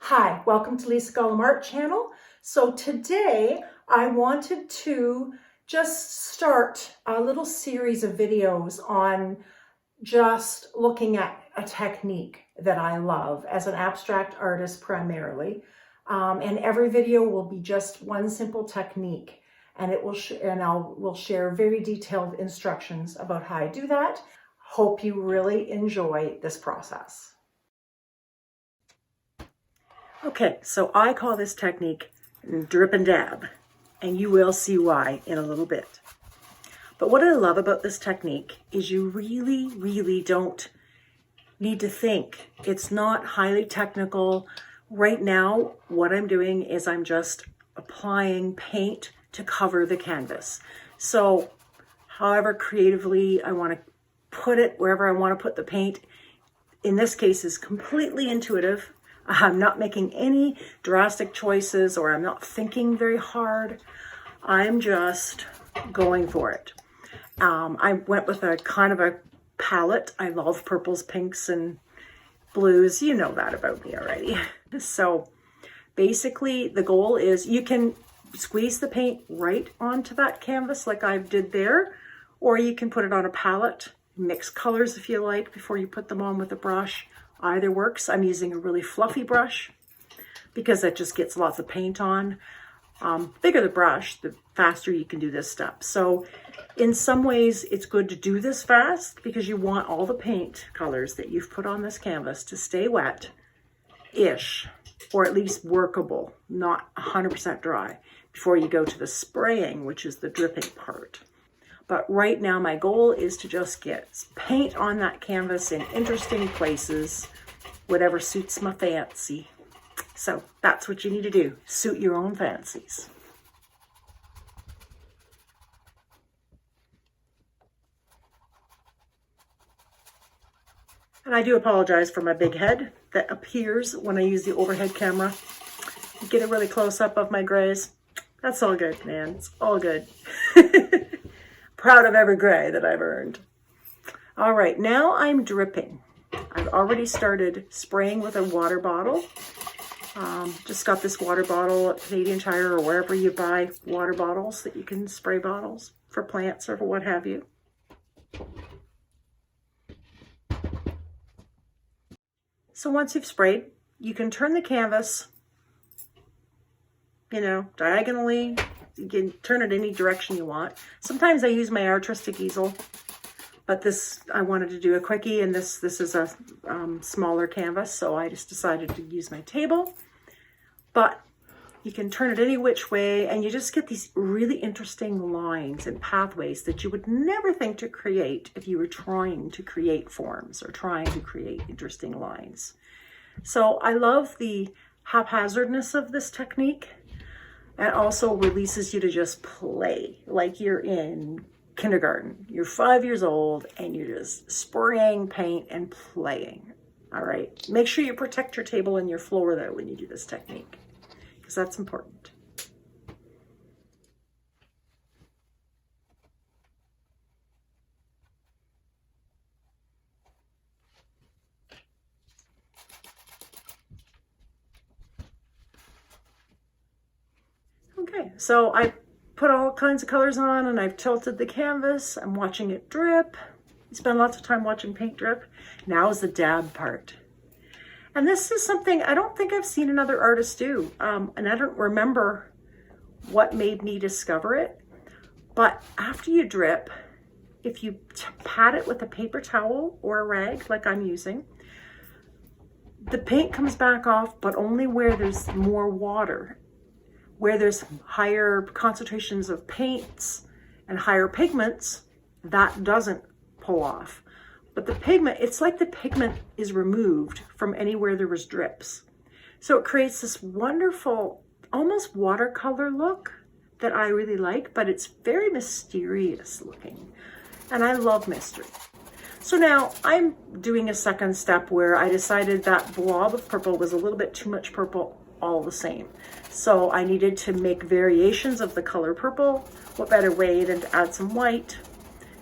Hi, welcome to Lisa Gollum Art Channel. So today I wanted to just start a little series of videos on just looking at a technique that I love as an abstract artist primarily. And every video will be just one simple technique, and it will will share very detailed instructions about how I do that. Hope you really enjoy this process. Okay, so I call this technique drip and dab, and you will see why in a little bit. But what I love about this technique is you really don't need to think. It's not highly technical. Right now, what I'm doing is I'm just applying paint to cover the canvas. So however creatively I want to put it, wherever I want to put the paint, in this case is completely intuitive. I'm not making any drastic choices, or I'm not thinking very hard. I'm just going for it. I went with a kind of a palette. I love purples, pinks, and blues. You know that about me already. So basically the goal is you can squeeze the paint right onto that canvas like I did there, or you can put it on a palette, mix colors if you like before you put them on with a brush. Either works. I'm using a really fluffy brush because that just gets lots of paint on. Bigger the brush, the faster you can do this step. So in some ways it's good to do this fast because you want all the paint colors that you've put on this canvas to stay wet-ish, or at least workable, not 100% dry, before you go to the spraying, which is the dripping part. But right now my goal is to just get paint on that canvas in interesting places, whatever suits my fancy. So that's what you need to do, suit your own fancies. And I do apologize for my big head that appears when I use the overhead camera. You get a really close up of my grays. That's all good, man. It's all good. Proud of every gray that I've earned. All right, now I'm dripping. I've already started spraying with a water bottle. Just got this water bottle at Canadian Tire or wherever you buy water bottles that you can spray bottles for plants or for what have you. So once you've sprayed, you can turn the canvas, diagonally. You can turn it any direction you want. Sometimes I use my artistic easel, but this, I wanted to do a quickie, and this is a smaller canvas, so I just decided to use my table. But you can turn it any which way, and you just get these really interesting lines and pathways that you would never think to create if you were trying to create forms or trying to create interesting lines. So I love the haphazardness of this technique. It also releases you to just play like you're in kindergarten. You're 5 years old and you're just spraying paint and playing. All right. Make sure you protect your table and your floor though when you do this technique, because that's important. Okay, so I put all kinds of colors on and I've tilted the canvas. I'm watching it drip. I spend lots of time watching paint drip. Now is the dab part. And this is something I don't think I've seen another artist do. And I don't remember what made me discover it. But after you drip, if you pat it with a paper towel or a rag like I'm using, the paint comes back off, but only where there's more water. Where there's higher concentrations of paints and higher pigments, that doesn't pull off. But the pigment, it's like the pigment is removed from anywhere there was drips. So it creates this wonderful, almost watercolor look that I really like, but it's very mysterious looking. And I love mystery. So now I'm doing a second step where I decided that blob of purple was a little bit too much purple all the same. So I needed to make variations of the color purple. What better way than to add some white?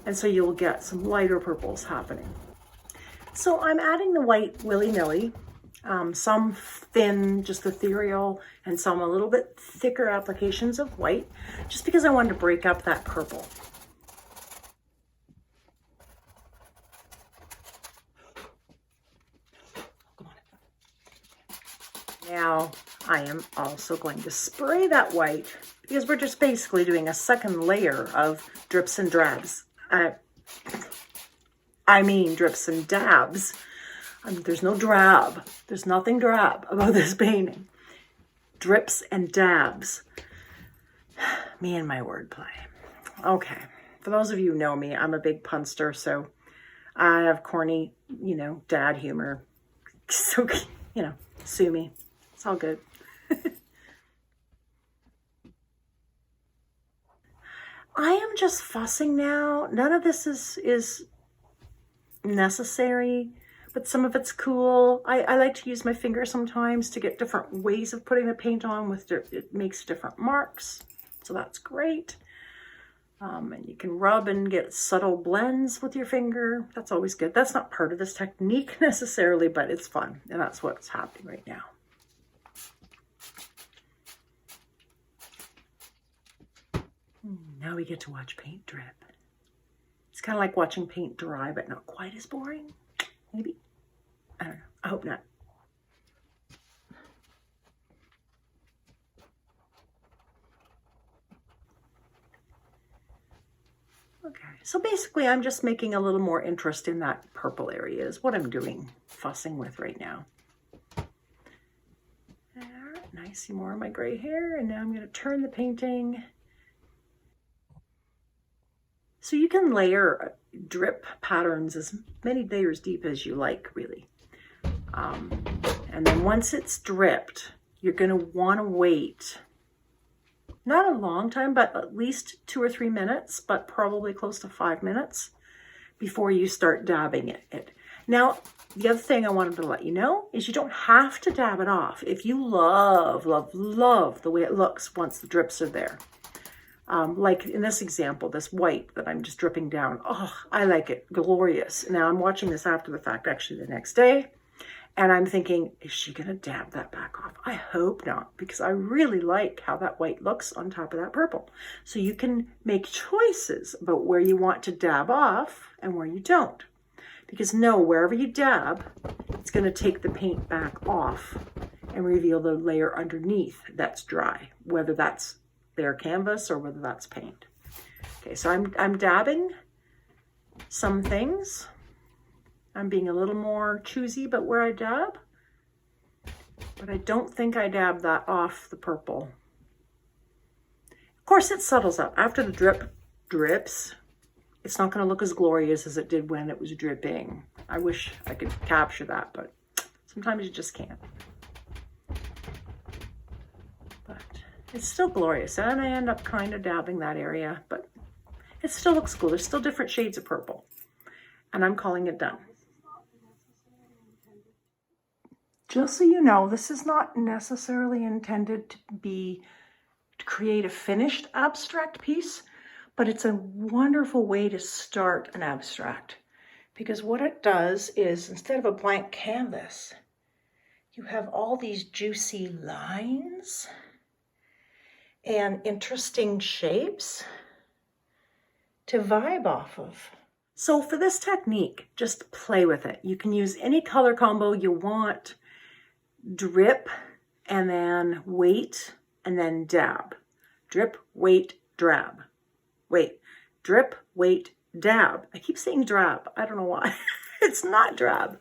And so you'll get some lighter purples happening. So I'm adding the white willy-nilly. Some thin, just ethereal, and some a little bit thicker applications of white, just because I wanted to break up that purple. Now, I am also going to spray that white because we're just basically doing a second layer of drips and drabs. I mean drips and dabs. There's no drab. There's nothing drab about this painting. Drips and dabs. Me and my wordplay. Okay, for those of you who know me, I'm a big punster, so I have corny, dad humor. So, sue me. It's all good. I am just fussing now. None of this is necessary, but some of it's cool. I like to use my finger sometimes to get different ways of putting the paint on. It makes different marks, so that's great. And you can rub and get subtle blends with your finger. That's always good. That's not part of this technique necessarily, but it's fun, and that's what's happening right now. Now we get to watch paint drip. It's kind of like watching paint dry, but not quite as boring. Maybe. I don't know. I hope not. Okay, so basically I'm just making a little more interest in that purple area is what I'm doing, fussing with right now. There, and I see more of my gray hair, and now I'm going to turn the painting. So you can layer drip patterns as many layers deep as you like, really. And then once it's dripped, you're going to want to wait, not a long time, but at least 2 or 3 minutes, but probably close to 5 minutes before you start dabbing it. Now, the other thing I wanted to let you know is you don't have to dab it off. If you love, love, love the way it looks once the drips are there. Like in this example, this white that I'm just dripping down. Oh, I like it. Glorious. Now I'm watching this after the fact, actually the next day. And I'm thinking, is she going to dab that back off? I hope not, because I really like how that white looks on top of that purple. So you can make choices about where you want to dab off and where you don't. Because wherever you dab, it's going to take the paint back off and reveal the layer underneath that's dry, whether that's their canvas or whether that's paint. Okay, so I'm dabbing some things. I'm being a little more choosy about where I dab, but I don't think I dab that off the purple. Of course, it settles up. After the drip drips, it's not going to look as glorious as it did when it was dripping. I wish I could capture that, but sometimes you just can't. But it's still glorious, and I end up kind of dabbing that area, but it still looks cool. There's still different shades of purple, and I'm calling it done. Just so you know, this is not necessarily intended to create a finished abstract piece, but it's a wonderful way to start an abstract, because what it does is, instead of a blank canvas, you have all these juicy lines and interesting shapes to vibe off of. So for this technique, just play with it. You can use any color combo you want. Drip, and then wait, and then dab. Drip, wait, drab. Wait, drip, wait, dab. I keep saying drab. I don't know why. It's not drab.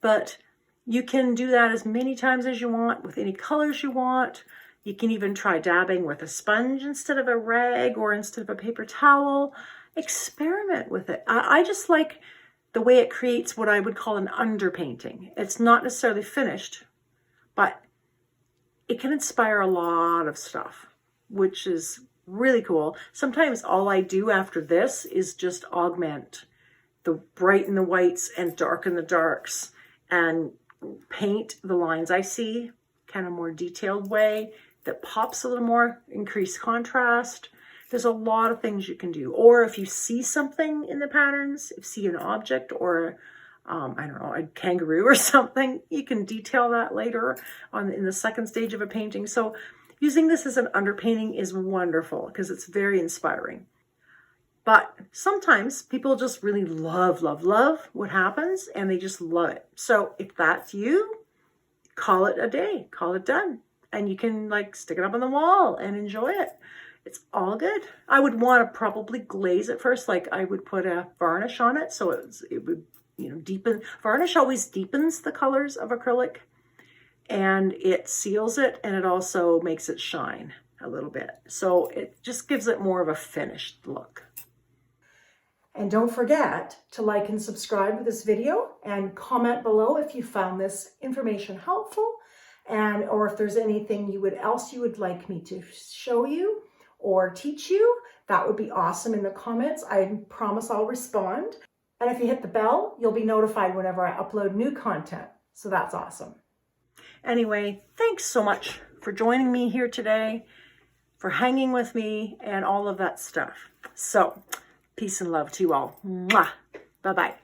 But you can do that as many times as you want with any colors you want. You can even try dabbing with a sponge instead of a rag or instead of a paper towel. Experiment with it. I just like the way it creates what I would call an underpainting. It's not necessarily finished, but it can inspire a lot of stuff, which is really cool. Sometimes all I do after this is just augment the bright in the whites and darken the darks and paint the lines I see kind of more detailed way that pops a little more, increase contrast. There's a lot of things you can do. Or if you see something in the patterns, if you see an object or I don't know, a kangaroo or something. You can detail that later in the second stage of a painting. So using this as an underpainting is wonderful because it's very inspiring. But sometimes people just really love what happens, and they just love it. So if that's you, call it a day, call it done. And you can like stick it up on the wall and enjoy it. It's all good. I would want to probably glaze it first. Like I would put a varnish on it so it would, you know, deepen. Varnish always deepens the colors of acrylic, and it seals it, and it also makes it shine a little bit. So it just gives it more of a finished look. And don't forget to like and subscribe to this video and comment below if you found this information helpful, and or if there's anything else you would like me to show you or teach you. That would be awesome in the comments. I promise I'll respond. And if you hit the bell, you'll be notified whenever I upload new content. So that's awesome. Anyway, thanks so much for joining me here today, for hanging with me and all of that stuff. So peace and love to you all. Mwah. Bye-bye.